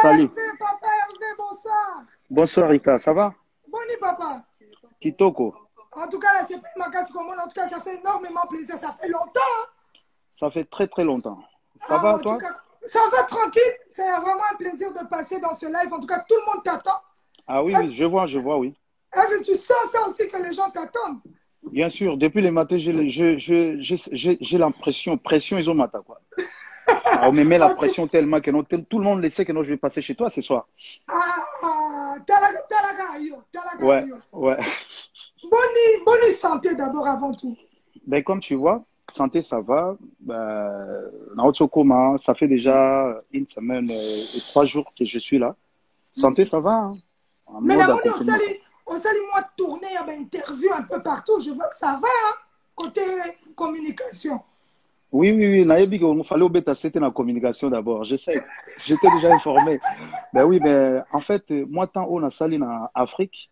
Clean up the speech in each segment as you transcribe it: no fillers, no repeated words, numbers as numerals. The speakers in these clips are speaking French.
Salut. Papa Hervé, bonsoir. Bonsoir Rika, ça va? Boni papa. Kitoko. En tout cas, là, c'est pas ma casse commune. En tout cas, ça fait énormément plaisir. Ça fait longtemps. Ça fait très très longtemps. Ça Ah, va en tout toi? cas, ça va tranquille. C'est vraiment un plaisir de passer dans ce live. En tout cas, tout le monde t'attend. Ah oui, Est-ce oui, je vois, oui. est-ce que tu sens ça aussi que les gens t'attendent? Bien sûr, depuis le matin, j'ai l'impression, pression, ils ont matin, quoi. Ah, on me met la En tout- pression tellement que non, tout le monde le sait que non, je vais passer chez toi ce soir. talaga Ouais, yo. ouais. Boni santé d'abord avant tout. Ben, comme tu vois, santé, ça va. Naoto Koma, ça fait déjà une semaine et 3 jours que je suis là. Santé, ça va, hein. En Mais la mode à monnaie, confinement, quoi. au sali moi tourner, il y a une interview un peu partout. Je vois que ça va, hein, côté communication. Oui, oui, oui. Nayebi, il fallait au bêta, c'était la communication d'abord. J'essaie. J'étais déjà informé. Ben oui, mais en fait, moi, tant on a sali en Afrique,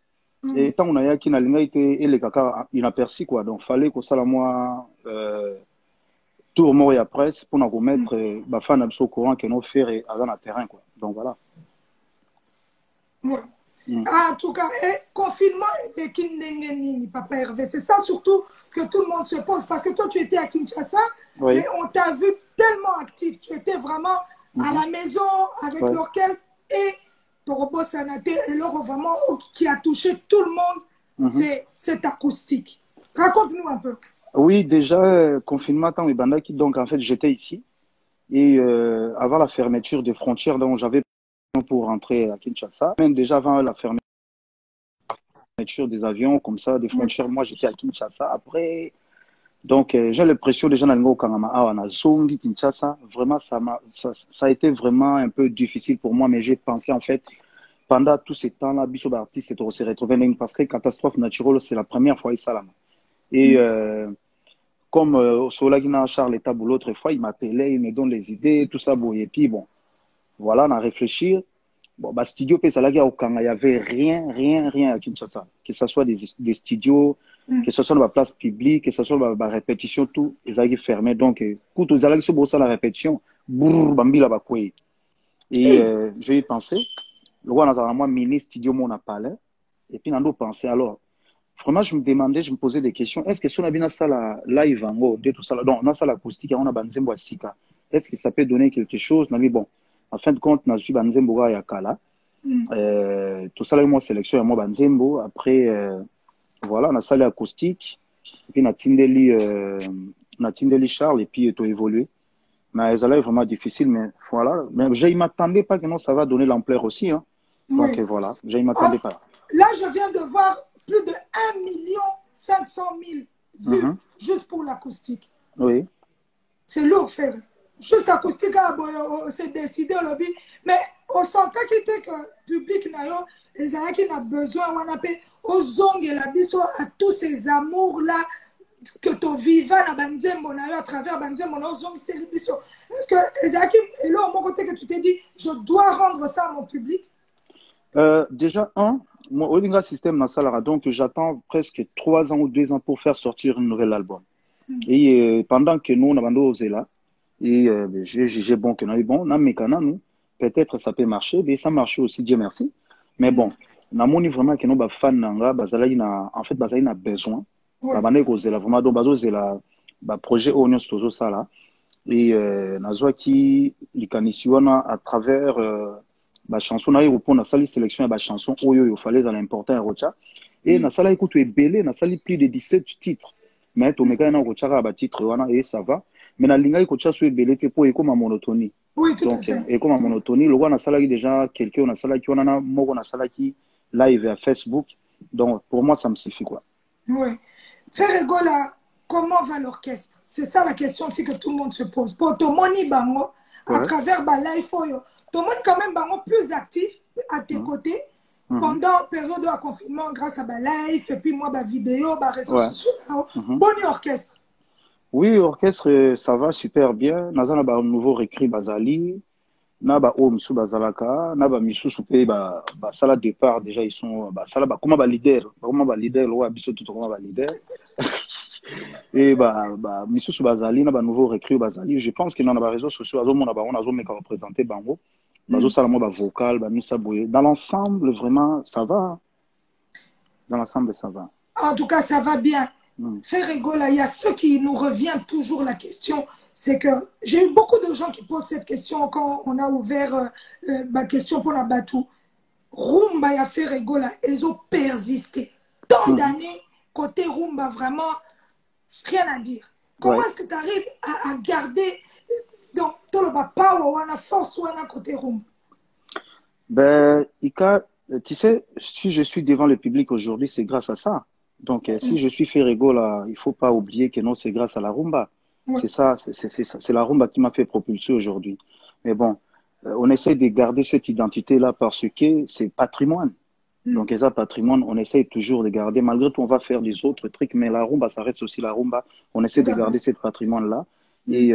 et tant on a yaki na linga été et les caca inaperçu, quoi. Donc, fallait que ça, la moi, tout au moins, et après, pour nous remettre, bah, fan au courant que nos faire et dans le terrain, quoi. Donc, voilà. Ouais. Mm. Ah, en tout cas, confinement et Kindengenini, Papa Hervé. C'est ça surtout que tout le monde se pose. Parce que toi, tu étais à Kinshasa, mais Oui. on t'a vu tellement actif. Tu étais vraiment à Mhm. la maison avec Ouais. l'orchestre et ton robot Sanaté. Et l'or vraiment qui a touché tout le monde, Mhm. c'est cette acoustique. Raconte-nous un peu. Oui, déjà, confinement, tant et bandaki, donc, en fait, j'étais ici. Et avant la fermeture des frontières, donc, j'avais pour rentrer à Kinshasa. Même déjà avant la fermeture des avions, comme ça, des Oui. frontières, moi j'étais à Kinshasa. Après, donc j'ai l'impression déjà dans le Kangama, ah, on a Zongi, Kinshasa. Vraiment, ça a été vraiment un peu difficile pour moi, mais j'ai pensé en fait, pendant tous ces temps-là, Bissot Artiste s'est retrouvé parce que catastrophe naturelle, c'est la première fois, il ça là. Et comme Solagina Charles Etabou l'autre fois, il m'appelait, il me donne les idées, tout ça, bon, et puis bon, voilà, on a réfléchi. Bon, bah, studio Pesalaga au Kanga, il n'y avait rien à Kinshasa. Que ce soit des studios, que ce soit dans la place publique, que ce soit dans la répétition, tout, ils avaient fermé. Donc, quand aux allez se la répétition, brrr, bambi la bakoué. Et Hey. je y pensé. Le roi n'a moi mini studio mon appelé. Et puis, on a pensé alors. Vraiment, je me demandais, je me posais des questions. Est-ce que si on a bien ça la live en haut, de tout ça, donc on a ça l'acoustique, on a Banzembo Sika. Est-ce que ça peut donner quelque chose? Mais bon, en fin de compte, on a su Banzembo Yakala. Tout ça, là, moi, sélection, moi, Banzembo. Après, voilà, on a salle acoustique. Et puis, on a Tindeli Charles, et puis, tout évolué. Mais ça là vraiment difficile, mais voilà. Mais je ne m'attendais pas que non, ça va donner l'ampleur aussi. Hein. Donc, Oui. voilà, je ne Ah, m'attendais pas. là, je viens de voir plus de 1 500 000 vues Mhm. juste pour l'acoustique. Oui. C'est lourd, frère. Juste acoustique, c'est décidé au lobby. Mais on sentait qu'il était que le public n'a pas, les gens qui ont besoin, on appelle aux ongles et la biso à tous ces amours-là que tu vivant à Banzembo, à travers Banzembo, aux ongles, c'est les biso. Est-ce que les gens qui, et là, au mon côté, que tu t'es dit, je dois rendre ça à mon public? Déjà, mon Olinga System dans Salara, donc j'attends presque 3 ans ou 2 ans pour faire sortir un nouvel album. Et pendant que nous, on a bandé là, et j'ai jugé bon que nous, bon, nous, peut-être ça peut marcher, mais ça marche aussi, Dieu merci. Mais bon, on a vraiment que nous, fans, en fait, bazali a besoin. Oui. Babane kozela vraiment donc bazozela ba projet oyo nyonso tozosala et nazwa ki likanisi wana à travers bachanson na ye kopona nasali sélection ya bachanson oyo oyo fallait ezala important ya kotia et nasala ekutu ebele nasali plus de 17 titres mais tomekani na kotiaka batitre wana et ça va mais nalingaki kotia so ebele te mpo ekóma monotonie Oui, tout à donc fait. ekóma monotonie lokwa nasalaki déjà quelqu'un nasalaki wana na moko nasalaki live à Facebook donc pour moi ça me suffit quoi. Oui. Frère Egola, comment va l'orchestre? C'est ça la question aussi que tout le monde se pose. Pour Tomoni Bango, à Ouais. travers Life Oyo, Tomoni quand même Bango plus actif à tes côtés Mhm. pendant la période de confinement grâce à Life et puis moi, vidéo, réseaux Ouais. sociaux. Mhm. Bon orchestre. Oui, orchestre, ça va super bien. Naza na ba nouveau recrit Bazali, na ba o misu Bazalaka, na ba misu soupe ba sala départ déjà ils sont ba sala ba comment ba leader, comment ba leader lo biso tout comment ba leader. Et Misusu Bazali, na ba nouveau recrue Bazali, je pense qu'il y a des réseaux sociaux, on a zoomé qu'à représenter Bango, Bazo Salamo, vocal, Misa Boye. Dans l'ensemble, vraiment, ça va. Dans l'ensemble, ça va. En tout cas, ça va bien. Faire rigoler, il y a ce qui nous revient toujours la question, c'est que j'ai eu beaucoup de gens qui posent cette question quand on a ouvert ma question pour la Batou. Rumba, il y a fait rigoler, ils ont persisté. Tant d'années, côté Rumba, vraiment, rien à dire. Comment est-ce que tu arrives à garder donc, tout le power ou la force ou la côté Rumba? Ben, Ika, tu sais, si je suis devant le public aujourd'hui, c'est grâce à ça. Donc, si je suis Ferrego, là, il faut pas oublier que non, c'est grâce à la rumba. C'est ça, c'est la rumba qui m'a fait propulser aujourd'hui. Mais bon, on essaie de garder cette identité-là parce que c'est patrimoine. Donc, ça, patrimoine, on essaie toujours de garder. Malgré tout, on va faire des autres trucs, mais la rumba, ça reste aussi la rumba. On essaie de garder cette patrimoine-là. Et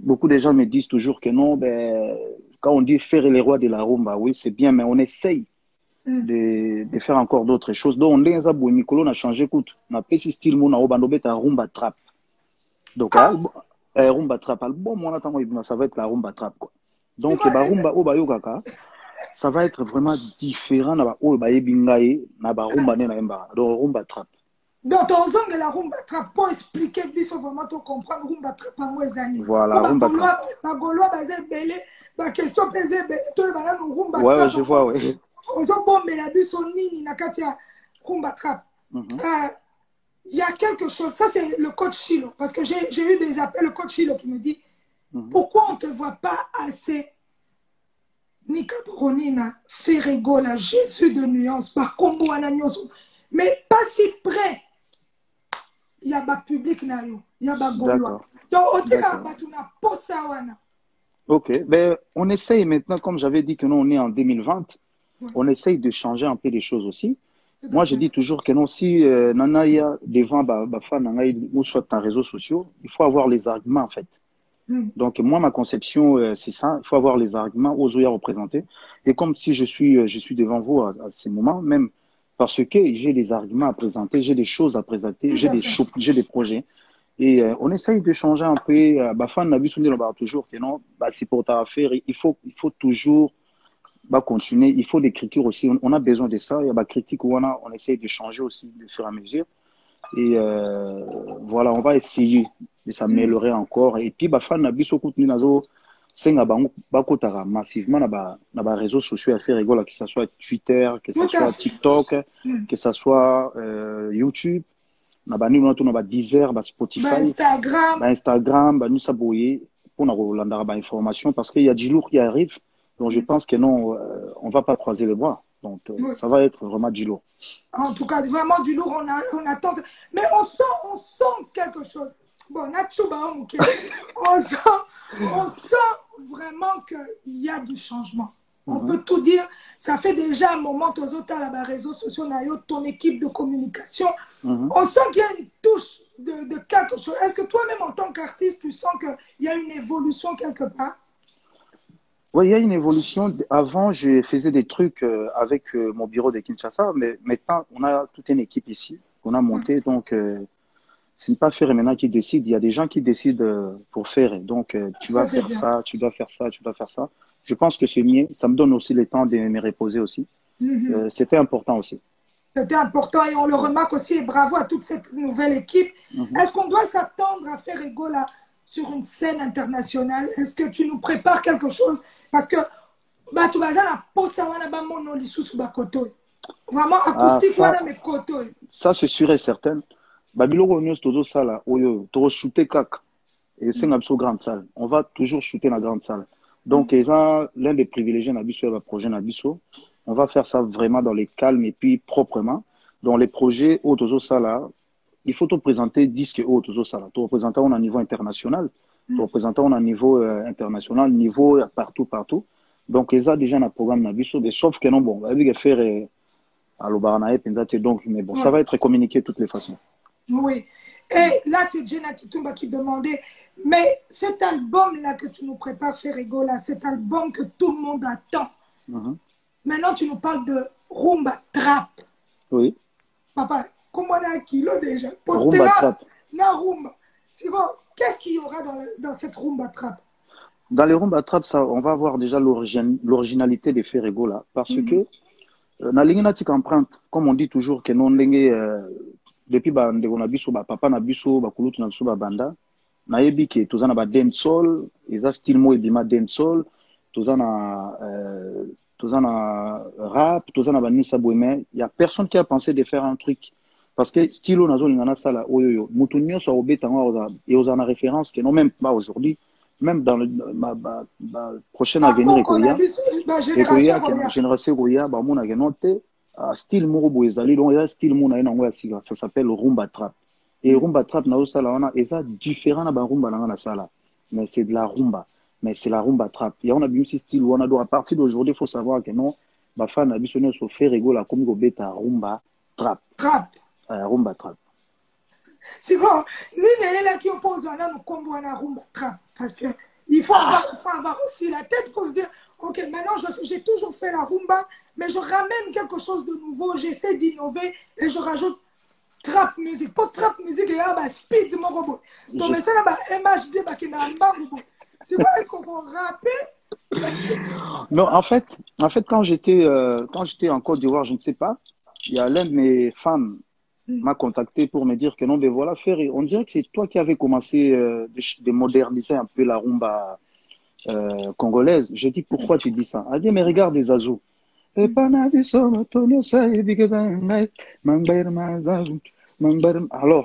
beaucoup de gens me disent toujours que non, ben, quand on dit faire les rois de la rumba, oui, c'est bien, mais on essaye de faire encore d'autres choses. Donc, on a changé, écoute, on a fait ce style, on a rumba trap. Donc, rumba trap, album, ça va être la rumba trap, quoi. Donc, rumba, ça va être vraiment différent. Donc, rumba trap. Donc, on a la rumba trap pour expliquer, vraiment, pour comprendre rumba trap en moins années. Voilà, rumba trap. La question pesée, rumba trap. Ouais, je vois, oui. On a bombé la bisonini, na katia rumba trap. Il y a quelque chose, ça c'est le coach Chilo, parce que j'ai eu des appels, le coach Chilo qui me dit pourquoi on ne te voit pas assez Nika Boronina, Ferregola, Jésus de nuance, par combo anagnos, mais pas si près. Il y a un public, il y a un Gaulois. Donc, on dit qu'on a posa wana. Ok, ben, on essaye maintenant, comme j'avais dit que nous on est en 2020, on essaye de changer un peu les choses aussi. Moi, je dis toujours que non, si Nanaya devant ou soit dans les réseaux sociaux, il faut avoir les arguments en fait. Donc, moi, ma conception, c'est ça, il faut avoir les arguments aux oya représentés. Et comme si je suis devant vous à ces moments, même parce que j'ai des arguments à présenter, j'ai des choses à présenter, j'ai des projets. Et on essaye de changer un peu. Bafan n'a vu toujours que non, c'est pour ta affaire, il faut toujours continuer. Il faut des critiques aussi. On a besoin de ça. Il y a des critiques où on essaye de changer aussi de fur et à mesure. Et voilà, on va essayer de s'améliorer encore. Et puis, Bafan n'a vu beaucoup de nazo. C'est massivement dans les réseaux sociaux à faire rigoler, que ce soit Twitter, que ce soit TikTok, que ce soit YouTube. On a Deezer, Spotify, Instagram, nous saboyer pour nous information parce qu'il y a du lourd qui arrive. Donc je pense que non, on ne va pas croiser les bras. Donc ça va être vraiment du lourd. En tout cas, vraiment du lourd, on attend. Mais on sent quelque chose. Bon, on sent vraiment qu'il y a du changement. On peut tout dire. Ça fait déjà un moment que tu as les réseaux sociaux, ton équipe de communication. On sent qu'il y a une touche de quelque chose. Est-ce que toi-même, en tant qu'artiste, tu sens qu'il y a une évolution quelque part? Oui, il y a une évolution. Avant, je faisais des trucs avec mon bureau de Kinshasa, mais maintenant, on a toute une équipe ici qu'on a montée. Donc, ce n'est pas faire maintenant qui décide. Il y a des gens qui décident pour faire. Donc, tu vas faire ça, tu dois faire ça, tu dois faire ça. Je pense que c'est mieux. Ça me donne aussi le temps de me reposer aussi. C'était important aussi. C'était important et on le remarque aussi. Et bravo à toute cette nouvelle équipe. Est-ce qu'on doit s'attendre à faire Egola sur une scène internationale? Est-ce que tu nous prépares quelque chose? Parce que tu vas la posa wana ba mono lisusu ba koto. Vraiment acoustique wana me koto. Ça c'est sûr et certain. Babiloko nyos tozo sala oyo to shooter kaka. Et c'est une grande salle. On va toujours shooter dans la grande salle. Donc l'un des privilégiés Nabiso et projet Nabiso. On va faire ça vraiment dans les calmes et puis proprement. Dans les projets Otozo Sala, il faut te présenter disque Otozo Sala. Te représenter au niveau international. Te représenter au niveau international, niveau partout. Donc, ils ont déjà un programme Nabiso, sauf que non, bon, avec faire à l'Obaranae, donc, mais bon, ça va être communiqué de toutes les façons. Oui. Et là, c'est Jenna Kitumba qui demandait, mais cet album-là que tu nous prépares, Ferregola, cet album que tout le monde attend. Maintenant, tu nous parles de rumba trap. Oui. Papa, comment on a un kilo déjà. Rumba trap. Na rumba. C'est bon. Qu'est-ce qu'il y aura dans cette rumba trap? Dans les rumba trap, ça, on va voir déjà l'originalité des Ferrego là. Parce que, na lingi na tika empreinte, comme on dit toujours, que non lingi, depuis ba ndeko na biso, ba papa na biso, ba kulutu na biso ba banda, na yebi ke toza na ba dancehall, eza style mo ebima dancehall, toza na rap, toza na ba nisa bohème. Il y a personne qui a pensé de faire un truc. Parce que style nazo lingana sala oyoyo, mutu nyonso obeta ngo et aux en référence que non même pas aujourd'hui, même dans ma prochaine avenir génération Goya, ba mona genote style moko boezali donc il y a style mona na ngo ya siga, ça s'appelle rumba trap. Et rumba trap nazo sala wana eza différent na ba rumba na sala, mais c'est de la rumba, mais c'est la rumba trap. Et on a bien ce style wana donc à partir d'aujourd'hui, il faut savoir que non ba fan abisonné so fait rigola comme go beta rumba trap. Rumba trap. C'est bon, ni là qui oppose à nous combo à la rumba trap. Parce que il faut avoir aussi la tête pour se dire, ok, maintenant j'ai toujours fait la rumba, mais je ramène quelque chose de nouveau, j'essaie d'innover et je rajoute trap musique. Pour trap musique, il y a speed mon robot. Donc, mais ça là, MHD, qui est un robot. C'est bon, est-ce qu'on peut rapper? Non, en fait, quand j'étais en Côte d'Ivoire, je ne sais pas, il y a l'un de mes fans m'a contacté pour me dire que non, mais voilà, Ferry, on dirait que c'est toi qui avais commencé de moderniser un peu la rumba congolaise. Je dis, pourquoi tu dis ça? Elle dit, mais regarde les azous. Alors,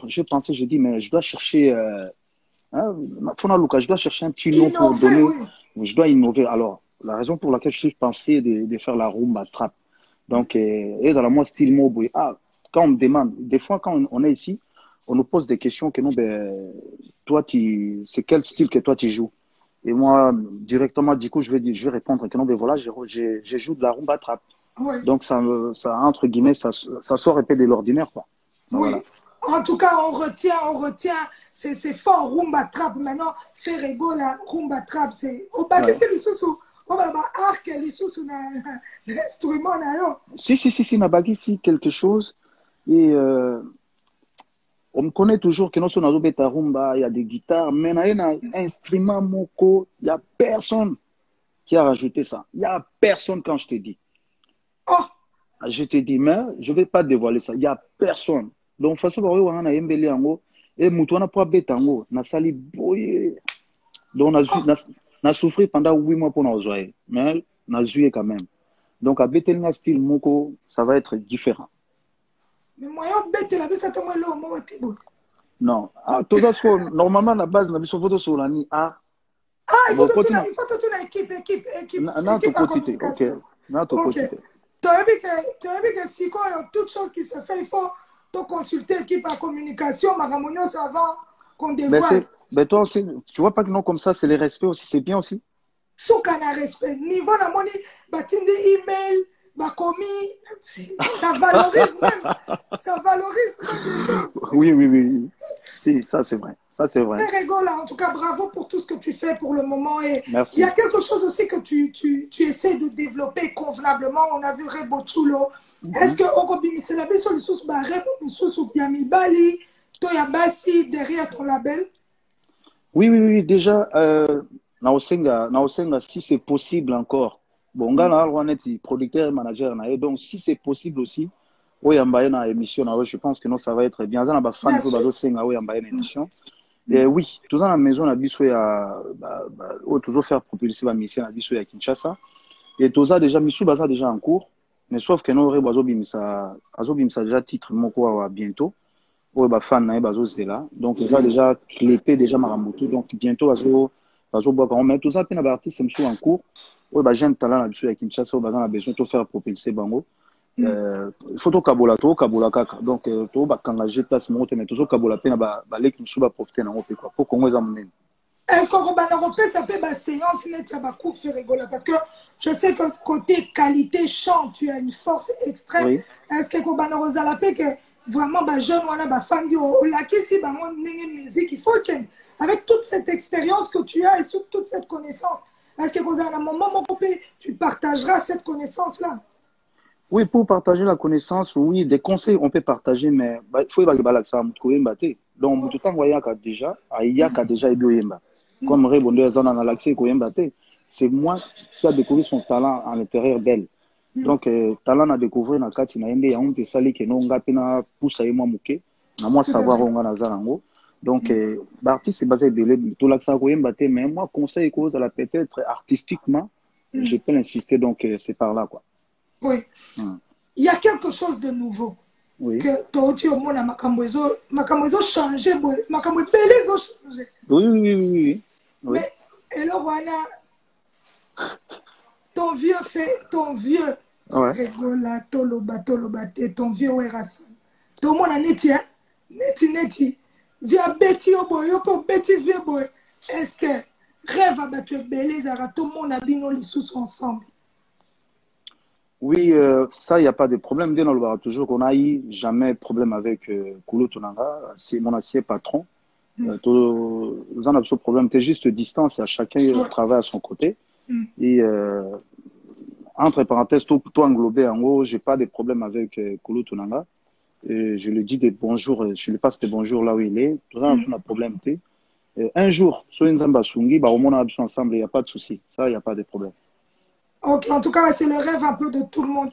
je dis, mais je dois chercher, je dois chercher un petit nom pour donner, je dois innover. Alors, la raison pour laquelle je suis pensé de faire la rumba trap. Donc, moi, style mobile. Quand on me demande, des fois, quand on est ici, on nous pose des questions que non, ben, toi, c'est quel style que toi tu joues? Et moi, directement, du coup, je vais répondre que non, ben voilà, je joue de la rumba trap. Oui. Donc, ça, entre guillemets, ça sort un peu de l'ordinaire, quoi. Oui. Voilà. En tout cas, on retient, c'est fort, rumba trap. Maintenant, Ferrego, la rumba trap, c'est. Au bas, c'est le sous-sous. On va arc, les sous-sous, l'instrument, là. Si, nabagi, si, quelque chose. Et on me connaît toujours que nous sommes dans beta rumba, il y a des guitares, mais il y a un instrument moko, il n'y a personne qui a rajouté ça. Il n'y a personne quand je te dis. Oh! Je te dis, mais je ne vais pas dévoiler ça. Il n'y a personne. Donc, de toute façon, on a embellé en haut, et on a pas bête en haut, on a sali boyé. Donc, on a souffert pendant 8 mois pour nous jouer, mais on a joué quand même. Donc, à bête le style moko, ça va être différent. Mais moi, je la bête, non. Normalement, la base, la base, photo sur la ni A. Il faut toute équipe. Ok. Tu as vu que si toute chose qui se fait, il faut consulter l'équipe en communication, Maramonio, avant qu'on dévoile. Mais toi aussi, tu vois pas que non, comme ça, c'est le respect aussi, c'est bien aussi. Soukana respect. Niveau na moni, batinde email, commis, ça valorise même. Ça valorise même les choses. Oui. Si, ça c'est vrai. Mais rigole, en tout cas, bravo pour tout ce que tu fais pour le moment. Et merci. Il y a quelque chose aussi que tu essaies de développer convenablement. On a vu Rebo Chulo. Est-ce que Okobi c'est la sur le sous Rebo sous Yamibali, Toyabasi derrière ton label? Oui. Déjà, Naosenga, si c'est possible encore. Bon, on est producteur et manager. Donc, si c'est possible aussi, émission, je pense que non, ça va être bien. On a fan de émission. Et oui, tout dans la maison, on a toujours faire propulser la mission à Bissou à Kinshasa. Et tout ça déjà, Missou Baza déjà en cours. Mais sauf que nous, Azobim, déjà titre, mon quoi, bientôt. Fan, là. Donc, il va déjà cléper déjà Maramutu. Donc, bientôt, on met tout ça, puis on artiste en cours. J'ai un talent à Bissou à Kinshasa, on a besoin de faire propulser Bango. Il faut tout Kabola kaka. Donc, tout engager place, mais tout Kabola peine à l'équipe qui va profiter dans le quoi. Pour qu'on les amène. Est-ce qu'on va ça peut être séance parce que je sais que côté qualité chant, tu as une force extrême. Oui. Est-ce qu'on va la paix que vraiment jeune on a fan du musique, il faut que avec toute cette expérience que tu as et toute cette connaissance, est-ce que vous avez un moment tu partageras cette connaissance là? Oui, pour partager la connaissance, oui, des conseils, on peut partager, mais il faut que ça donc, tout le temps, il y a déjà Ebioyemba. Comme Rebondo Zana dans l'accès c'est moi qui a découvert son talent à l'intérieur d'elle. Donc, talent à découvrir dans le cadre de la honte, sali que non, ngapena poussa et moi mouké, na moi savoir on a zarango. Donc, l'artiste est basé de tout l'accès mais moi, conseil cause à la peut-être artistiquement, je peux insister, donc c'est par là, quoi. Oui. Il y a quelque chose de nouveau. Oui. Que tu au monde makambozo changé, makambo belé zo changé. Oui. Mais et là voilà ton vieux ouais. Regola toloba ton vieux Werason. Ton monde a neti via Betty oboyo pour Betty vieux boy. Est-ce que rêve à battre belé zara tout le monde a bino les sous ensemble. Oui, ça, il n'y a pas de problème. Dès on toujours qu'on a eu jamais de problème avec Koulo Tonanga, c'est mon ancien patron. Vous en avez ce problème, c'est juste distance, à chacun travaille à son côté. Et entre parenthèses, tout englobé en haut, j'ai pas de problème avec Koulo Tonanga. Je lui dis des bonjours, je lui passe des bonjours là où il est. Tout ça, on a problème. Un jour, soit une zamba sungi, bah, au moins on a ensemble, il n'y a pas de souci. Ça, il n'y a pas de problème. Ok, en tout cas, c'est le rêve un peu de tout le monde.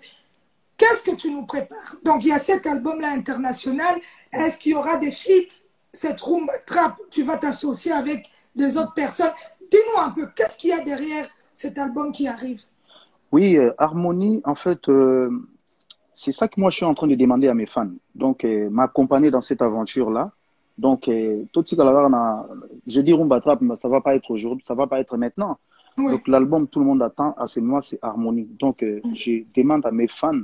Qu'est-ce que tu nous prépares? Donc, il y a cet album-là international. Est-ce qu'il y aura des feats? Cette rumba trap, tu vas t'associer avec des autres personnes. Dis-nous un peu, qu'est-ce qu'il y a derrière cet album qui arrive? Oui, Harmonie, en fait, c'est ça que moi je suis en train de demander à mes fans. Donc, m'accompagner dans cette aventure-là. Donc, tout ce je dis rumba trap, mais ça va pas être aujourd'hui, ça va pas être maintenant. Oui. Donc, l'album, tout le monde attend à ce moment, c'est Harmonie. Donc, je demande à mes fans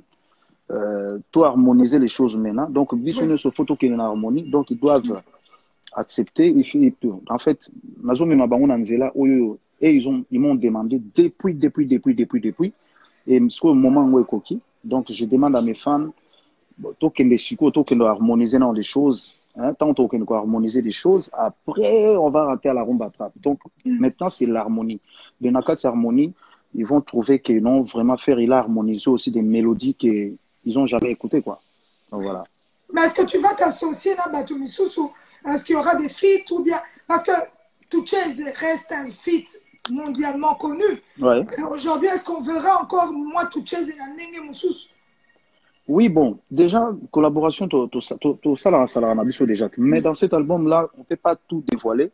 tout harmoniser les choses maintenant. Donc, bisous se photo qui est en harmonie. Donc, ils doivent accepter. En fait, et ils m'ont demandé depuis. Et c'est au moment où est coquille. Donc, je demande à mes fans, token de harmoniser dans les choses. Hein, tant qu'on doit harmoniser des choses, après, on va rater à la rumba trap. Donc, maintenant, c'est l'harmonie. Les Nakat harmonie, ils vont trouver qu'ils vont vraiment faire, il a harmonisé aussi des mélodies qu'ils n'ont jamais écoutées, quoi. Donc, voilà. Mais est-ce que tu vas t'associer là, Batumisusu? Est-ce qu'il y aura des feats ou bien. Parce que Touchez reste un feat mondialement connu. Ouais. Aujourd'hui, est-ce qu'on verra encore moi Touchez et Nandenge Moussous? Oui, bon, déjà, collaboration, tout ça, là, ça l'a déjà. Mais dans cet album-là, on ne peut pas tout dévoiler.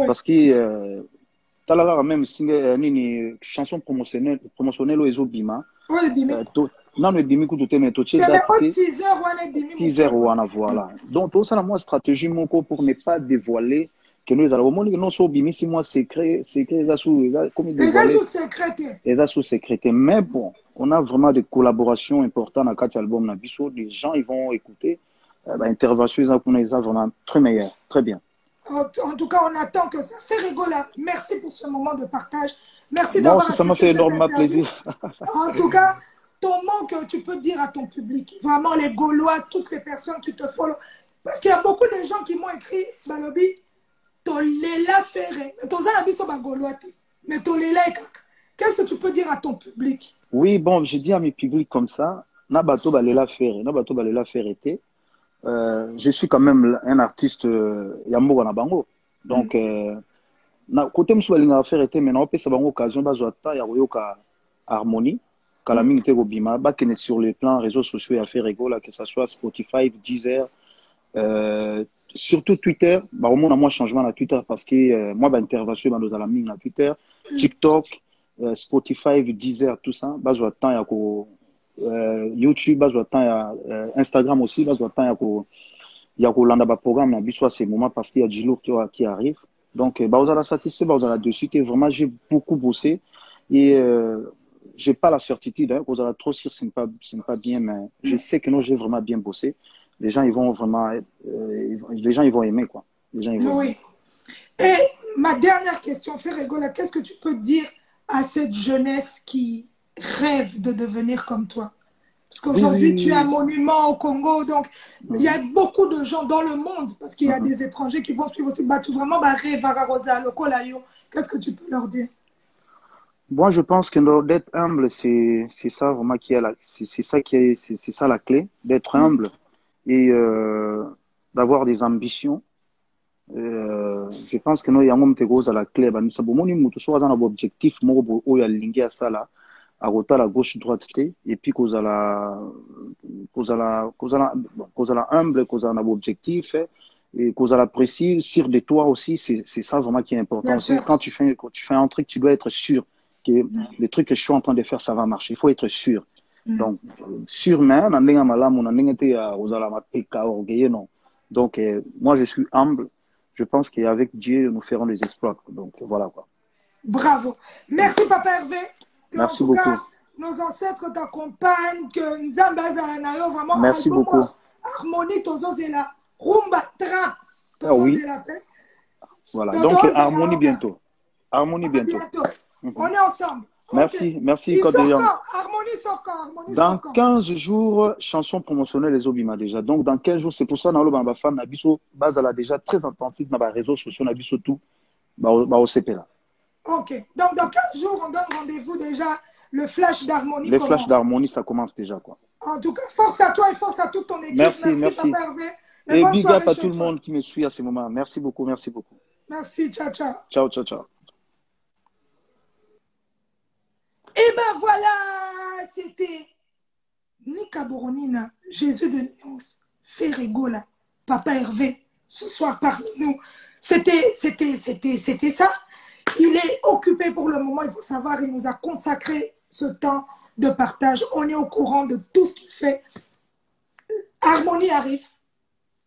Parce que, t'as même une chanson promotionnelle au Ezobima. Oui, Bimi. Non, le Bimi, tout est mais tout est teaser, voilà. Donc, tout ça, moi, stratégie, mon pour ne pas dévoiler que nous allons au monde, non, c'est Bimi, si moi, secret, les sous secrétaires. Mais bon, on a vraiment des collaborations importantes dans quatre albums Nabiso. Les gens, ils vont écouter. Intervention, ils ont vraiment très meilleur, très bien. En tout cas, on attend que ça fait rigoler. Merci pour ce moment de partage. Merci d'avoir accepté ça m'a fait énormément plaisir. En tout cas, ton mot que tu peux dire à ton public, vraiment les Gaulois, toutes les personnes qui te follow, parce qu'il y a beaucoup de gens qui m'ont écrit, Balobi, Tolela Ferré, mais Tolela qu'est-ce que tu peux dire à ton public? Oui, bon, j'ai dit à mes publics comme ça, Nabato Balela Ferré, je suis quand même un artiste Yambo Nabango. Donc, côté Moussoualinga Ferré, maintenant, on peut savoir l'occasion d'Azoata, Yaroyoka Harmonie, Kalaming Tegobima, Bakene sur les plans réseaux sociaux et affaires égaux, que ce soit Spotify, Deezer, surtout Twitter. Au moins, moi, changement à Twitter parce que moi, intervention dans Alaming à Twitter, TikTok, Spotify, Deezer, tout ça, Bazoata, Yako. YouTube, Instagram aussi, il y a un programme à ces moments parce qu'il y a du lourd qui arrive. Donc, vous allez satisfait, vous allez dessus. Vraiment, j'ai beaucoup bossé et j'ai pas la certitude. Hein, vous allez trop sûr, ce n'est pas bien, mais je sais que non, j'ai vraiment bien bossé. Les gens, ils vont vraiment, les gens, ils vont aimer quoi. Les gens, ils vont aimer. Et ma dernière question, Ferregola, qu'est-ce que tu peux dire à cette jeunesse qui rêve de devenir comme toi? Parce qu'aujourd'hui, tu es un monument au Congo, donc il y a beaucoup de gens dans le monde, parce qu'il y a des étrangers qui vont suivre aussi. Tu vraiment rêve à Rosa, le Colayo. Qu'est-ce que tu peux leur dire? Moi, je pense que d'être humble, c'est ça vraiment qui est c'est ça qui est, c'est ça la clé, d'être humble et d'avoir des ambitions. Je pense que nous, il y a un peu à la clé. Bah, nous savons, nous, tout ça, dans l'objectif, moi, où il y a lié à ça là, à côté la gauche, droite, et puis cause à la humble, cause à un objectif, et cause à la précise, sûr de toi aussi, c'est ça vraiment qui est important. Bien Aussi, sûr. quand tu fais un truc, tu dois être sûr que le truc que je suis en train de faire, ça va marcher. Il faut être sûr. Donc, sûr, mais, non. Donc, moi, je suis humble. Je pense qu'avec Dieu, nous ferons des exploits. Donc, voilà quoi. Bravo. Merci, Papa Hervé. Que, en Merci tout cas, beaucoup. nos ancêtres t'accompagnent, que Nzamba Zaranayo, vraiment, Merci album beaucoup. harmonie, Tozo Zela, rumba, trap, Ah Tozo oui, Zela, voilà. Dodo Donc, Zela, harmonie Oka. bientôt. Harmonie À bientôt. bientôt. On Mhm. est ensemble. Ok. Merci, merci, Il Code de sort Young. quand? Harmonie Dans sort quand? 15 jours, chanson promotionnelle les Obima déjà. Donc, dans 15 jours, c'est pour ça, dans le Bamba Fan, Nabiso, base à la déjà très attentive dans les réseaux sociaux, Nabiso tout, au CP là. Ok. Donc, dans 15 jours, on donne rendez-vous déjà. Le flash d'harmonie Les flashs commence. d'harmonie, ça commence déjà, quoi. En tout cas, force à toi et force à toute ton équipe. Merci, Merci, merci. Papa Hervé. Et Et bonne big up soirée à tout chez le toi. monde qui me suit à ce moment. Merci beaucoup, merci beaucoup. Merci. Ciao, ciao. Ciao, ciao, ciao. Et ben voilà, c'était Nika Boronina, Jésus de Nuance, Ferregola, Papa Hervé, ce soir parmi nous. C'était ça. Il est occupé pour le moment, il faut savoir, il nous a consacré ce temps de partage. On est au courant de tout ce qu'il fait. Harmonie arrive,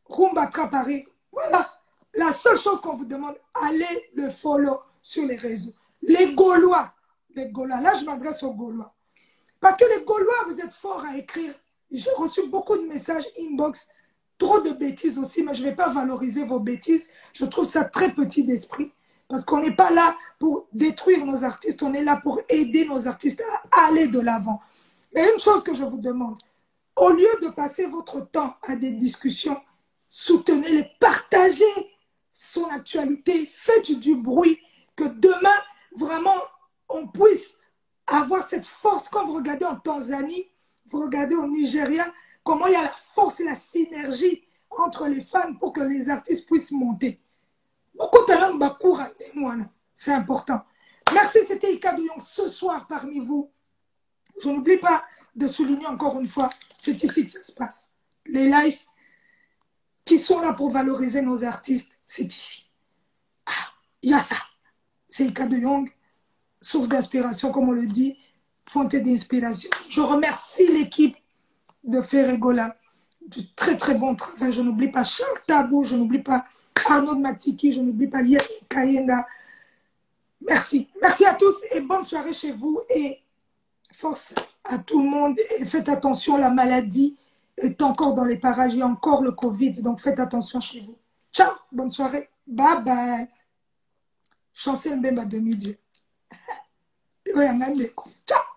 Rumba Trap arrive. Voilà. La seule chose qu'on vous demande, allez le follow sur les réseaux. Les Gaulois, là je m'adresse aux Gaulois. Parce que les Gaulois, vous êtes forts à écrire. J'ai reçu beaucoup de messages inbox, trop de bêtises aussi, mais je ne vais pas valoriser vos bêtises. Je trouve ça très petit d'esprit. Parce qu'on n'est pas là pour détruire nos artistes, on est là pour aider nos artistes à aller de l'avant. Mais une chose que je vous demande, au lieu de passer votre temps à des discussions, soutenez-les, partagez son actualité, faites du bruit, que demain, vraiment, on puisse avoir cette force. Quand vous regardez en Tanzanie, vous regardez au Nigeria, comment il y a la force et la synergie entre les fans pour que les artistes puissent monter. Beaucoup de talent bakour à témoin, c'est important. Merci, c'était Ika Douyong ce soir parmi vous. Je n'oublie pas de souligner encore une fois, c'est ici que ça se passe. Les lives qui sont là pour valoriser nos artistes, c'est ici. Ah, il y a ça. C'est Ika Douyong, source d'inspiration, comme on le dit, fontaine d'inspiration. Je remercie l'équipe de Ferregola du très très bon travail. Je n'oublie pas Charles Tabou, je n'oublie pas Arnaud Matiki, je n'oublie pas Yannick Kayenga. Merci. Merci à tous et bonne soirée chez vous et force à tout le monde et faites attention, la maladie est encore dans les parages, il y a encore le Covid, donc faites attention chez vous. Ciao, bonne soirée, bye bye. Chancel Mbemba demi-dieu. Ciao.